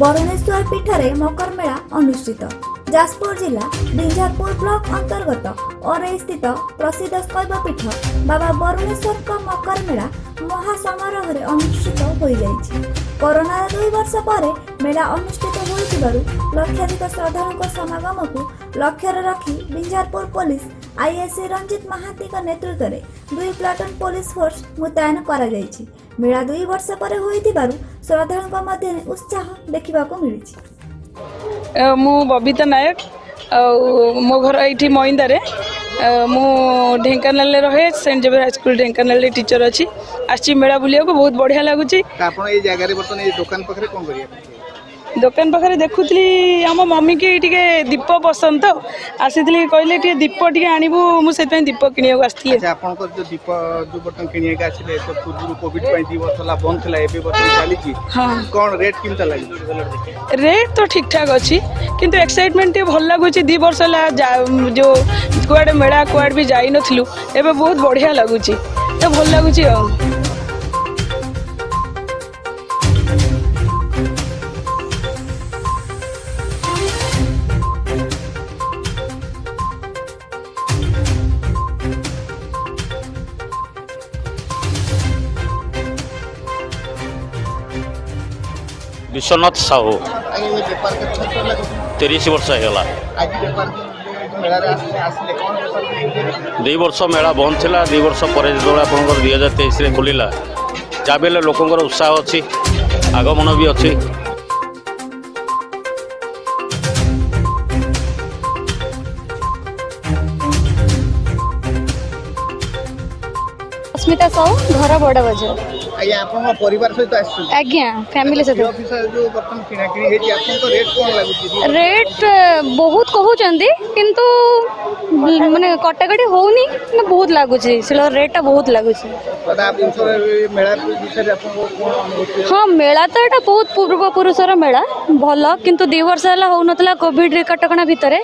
बरुणेश्वर पीठरे मकर मेला अनुष्ठित। जाजपुर जिला बिंझारपुर ब्लॉक अंतर्गत औरई स्थित प्रसिद्ध शैव पीठ बाबा बरुणेश्वर मकर मेला महासमारोह अनुष्ठित हो जाइछि। कोरोना 2 वर्ष पर मेला अनुष्ठित होइथिबारु लक्षाधिक श्रद्धालुଙ୍କ समागम को लक्ष्य रखी बिंझारपुर पुलिस आईएससी रंजित महांती नेतृत्व में 2 प्लाटून पुलिस फोर्स मुतयन करा जाइछि। मेला 2 वर्ष पर होइथिबारु श्रद्धालुଙ୍କ मध्य उत्साह देखा मिली। मु बबीता नायक मो घर ये मईंदारे मु ढेंकानाल रहे Saint Xavier High School Dhenkanal teacher अच्छी आसी मेला बुलिया को बहुत बढ़िया लगुच। दुकान पाखे देखुली आम मम्मी की टे दीप पसंद तो आसी कहले टे दीप टे आणबू मुझे दीप किणी आसती। रेट तो ठीक ठाक अच्छी किंतु एक्साइटमेंट भल लगुच। 2 वर्ष जो कुआडे मेला कुआडे भी जाई नथिलु एबे बहुत बढ़िया लगुच तो भल लगुच। विश्वनाथ साहू 30 वर्ष होगा। 2 वर्ष मेला बंद थिला। 2 वर्ष पर जो आप 2023 खोलला जहाँ भी लोकंर उत्साह अच्छी आगमन भी अच्छी। अस्मिता साहू घर बड़ बजार परिवार सहित आज्ञा फैमिली सहित रेट बहुत कहते किंतु माने कटाकटी होनी बहुत लगुच रेट बहुत लगुच। हाँ मेला तो यहाँ बहुत पूर्व पुरुषर मेला भल किंतु 2 वर्ष है हो ना कोविड कटकणा भितर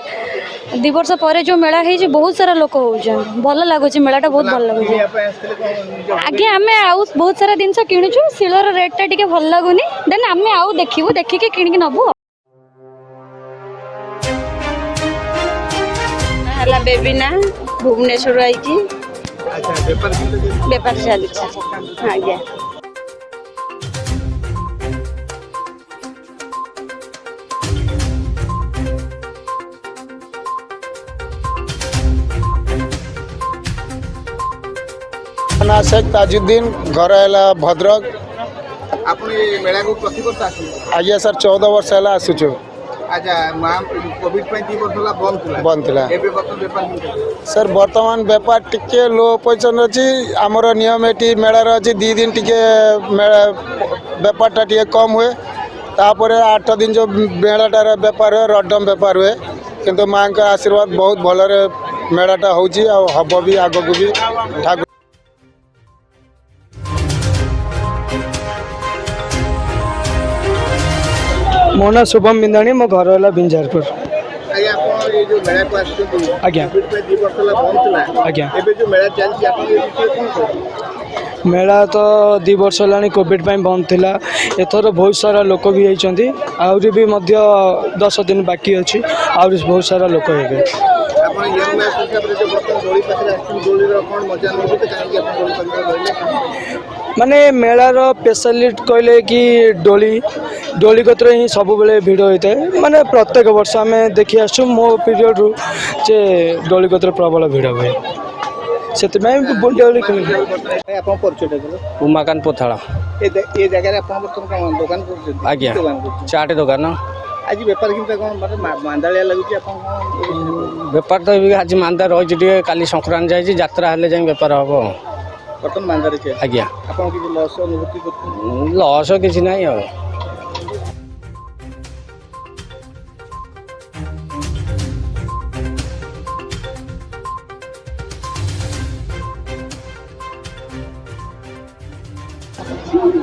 2 वर्ष पर जो मेला है बहुत सारा लोक हो भल लगुच। मेलाटा बहुत भल लगुच। आगे आम आउ बहुत सारा जिनस किणुचु शिलर रेटा टे भल लगुनि देन आम आउ देखू देखिके किणिकी नबु। हला बेबीना भुवनेश्वर आई बेपार चली। आज्ञा ना शेख ताजुद्दीन घर है भद्रक। मेला को प्रति वर्ष आज्ञा सर 14 वर्ष है आसुचु। अच्छा कोविड 2 वर्ष बंद सर बर्तमान बेपार टिके लो पोजिशन अच्छी। आमर नियम ये मेलार अच्छी 2 दिन टिके बेपारटा टे कम हुए तापर 8 दिन जो मेलाटार बेपार हुए रडम बेपार हुए किंतु माँ का आशीर्वाद बहुत भलरे मेलाटा होची आ हब भी आग को भी ठाकुर। मो ना शुभम बिंदाणी मो घर है बिंझारपुर। आज्ञा आज्ञा मेला तो 2 वर्ष है कोविड बंद थिला। एथर बहुत सारा लोक भी होती आहरी भी 10 दिन बाकी अच्छी आहरी बहुत सारा लोक हे। माने मेलार स्पेशलिस्ट कहले कि डोली कतरे ही सब बेले भिड़ होता है। माने प्रत्येक वर्ष आम देखी आसु मो पीरियड रू जे डोली कतरे प्रबल भिड़ हुए से उमाकांत पोथाड़ा आज्ञा चाट दुकान। आज बेपार मांदालिया लगुच बेपार तो आज मांदा रही काली संक्रांति जाए यात्रा हेल्ले जाए बेपार हम बर्तमान मांदारे। आज्ञा लस अनुभूति लस किसी ना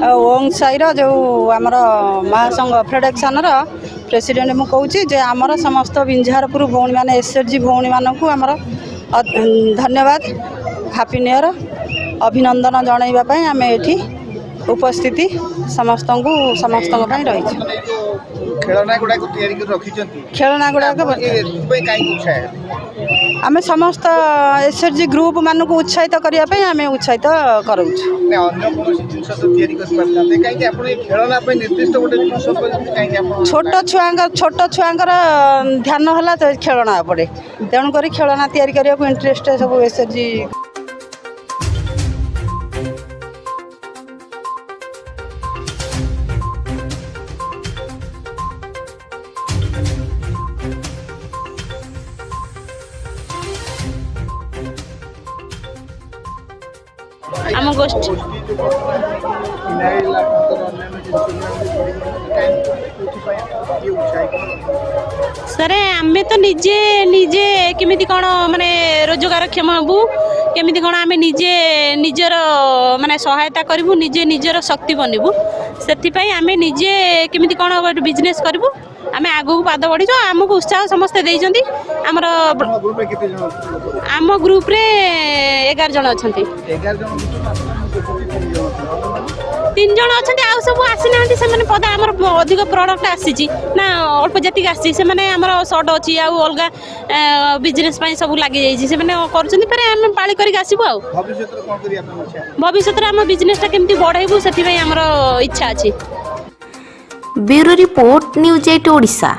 ओंग साईर जो आमर महासंघ फेडरेशन प्रेसिडेंट मु कहूँ जे आमर समस्त बिंझारपुर भौणी मैंने एसएचजी भौणी मानक आमर धन्यवाद हैप्पी न्यू ईयर अभिनंदन जनइबा आम एठी ଉପସ୍ଥିତି ସମସ୍ତଙ୍କୁ ସମସ୍ତଙ୍କ ପାଇଁ ରହିଛି। ମାନେ ଯୋଉ ଖେଳନା ଗୁଡ଼ାକୁ ତିଆରି କରି ରଖିଛନ୍ତି ଖେଳନା ଗୁଡ଼ାକ ଏଥିପାଇଁ କାହିଁକି ଉତ୍ସାହ ଆମେ ସମସ୍ତ ଏସ୍ଏଚ୍ଜି ଗ୍ରୁପ୍ ମାନଙ୍କୁ ଉତ୍ସାହିତ କରିବା ପାଇଁ ଆମେ ଉତ୍ସାହିତ କରାଉଛୁ। ମାନେ ଅନ୍ୟ କୌଣସି ଜିନିଷ ତ ତିଆରି କରିପାରିଥାନ୍ତେ, କାହିଁକି ଆପଣ ଏଇ ଖେଳନା ପାଇଁ ନିର୍ଦ୍ଦିଷ୍ଟ ଗୋଟେ ଜିନିଷ କରିଛନ୍ତି, କାହିଁକି ଆପଣ ଛୋଟ ଛୁଆଙ୍କର ଧ୍ୟାନ ହେଲା ତ ଖେଳନା ଉପରେ, ତେଣୁକରି ଖେଳନା ତିଆରି କରିବାକୁ ଇଣ୍ଟରେଷ୍ଟ ସବୁ ଏସ୍ଏଚ୍ଜି। ଆମ ଗୋଷ୍ଠୀ ସାର୍ ଆମେ ତ ନିଜେ ନିଜେ କେମିତି କ'ଣ ମାନେ ରୋଜଗାରକ୍ଷମ ହେବୁ, କେମିତି କ'ଣ ଆମେ ନିଜେ ନିଜର ମାନେ ସହାୟତା କରିବୁ, ନିଜେ ନିଜର ଶକ୍ତି ବନିବୁ, ସେଥିପାଇଁ ଆମେ ନିଜେ କେମିତି କ'ଣ ଗୋଟେ ବିଜନେସ୍ କରିବୁ ଆମେ ଆଗକୁ ପାଦ ବଢ଼ିଛୁ। ଆମକୁ ଉତ୍ସାହ ସମସ୍ତେ ଦେଇଛନ୍ତି। ଆମର ଆମ ଗ୍ରୁପ୍ରେ 11 ଜଣ ଅଛନ୍ତି। 3 ଜଣ ଅଛନ୍ତି, ଆଉ ସବୁ ଆସିନାହାନ୍ତି। ସେମାନେ ପଦା ଆମର ଅଧିକ ପ୍ରଡ଼କ୍ଟ ଆସିଛି ନା ଅଳ୍ପ ଯେତିକି ଆସିଛି, ସେମାନେ ଆମର ସର୍ଟ ଅଛି ଆଉ ଅଲଗା ବିଜନେସ୍ ପାଇଁ ସବୁ ଲାଗିଯାଇଛି, ସେମାନେ କରୁଛନ୍ତି। ପରେ ଆମେ ପାଳି କରିକି ଆସିବୁ। ଆଉ ଭବିଷ୍ୟତରେ ଆମ ବିଜନେସ୍ଟା କେମିତି ବଢ଼େଇବୁ ସେଥିପାଇଁ ଆମର ଇଚ୍ଛା ଅଛି। Bureau report news 8 Odisha.